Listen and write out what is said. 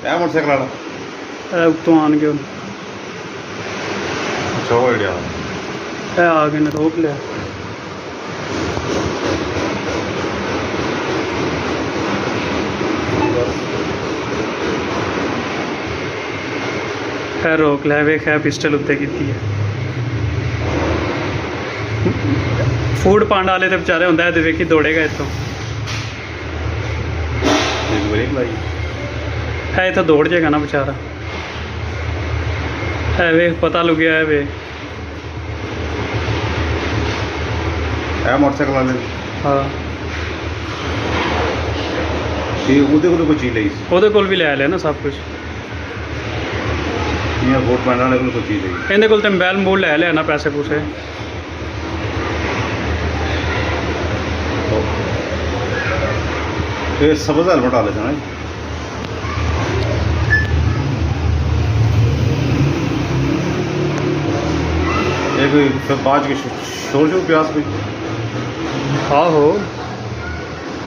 ਇਹ ਮੋਟਰਸਾਈਕਲ ਵਾਲਾ ਉੱਤੋਂ ਆਣਗੇ ਹੁਣ। ਅੱਛਾ ਉਹ ਏੜਿਆ ਇਹ ਆ ਗਏ ਨੇ, ਰੋਕ ਲਿਆ। ਇਹ ਰੋਕ ਲਿਆ, ਵੇਖ ਇਹ ਪਿਸਟਲ ਉੱਤੇ ਕੀਤੀ ਹੈ। ਫੂਡ ਪਾਂਡਾ ਵਾਲੇ ਤੇ ਵਿਚਾਰੇ ਹੁੰਦਾ ਹੈ, ਤੇ ਵੇਖੀ ਦੌੜੇਗਾ ਇੱਥੋਂ। ਬ੍ਰੇਕ ਲਾਈ ਹੈ ਇੱਥੋਂ ਦੌੜ ਜਾਏਗਾ ਨਾ ਵਿਚਾਰਾ। ਹੈ ਵੇਖ ਪਤਾ ਲੱਗਿਆ ਹੈ ਵੇ। ਇਹ ਮੋਟਰਸਾਈਕਲ ਵਾਲੇ ਹਾਂ, ਤੇ ਉਹਦੇ ਕੋਲ ਕੋਈ ਚੀਜ਼ ਲਈ ਸੀ ਉਹਦੇ ਕੋਲ ਵੀ ਲੈ ਲਿਆ ਨਾ ਸਭ ਕੁਝ। ਜਾਂ ਵੋਟ ਪਾਉਣ ਵਾਲੇ ਕੋਲ ਕੋਈ ਚੀਜ਼ ਲਈ। ਇਹਦੇ ਕੋਲ ਤੇ ਮੋਬਾਈਲ ਮੂਲ ਲੈ ਲਿਆ ਨਾ, ਪੈਸੇ ਪੂਸੇ। ਇਹ ਸਬਜ਼ ਹੈਲਮਟ ਵਾਲੇ ਸੀ ਨਾ ਜੀ। ਇਹ ਕੋਈ ਫਿਰ ਬਾਅਦ ਚ ਸ਼ੋਰ ਪਿਆਸ ਕੋਈ ਆਹੋ।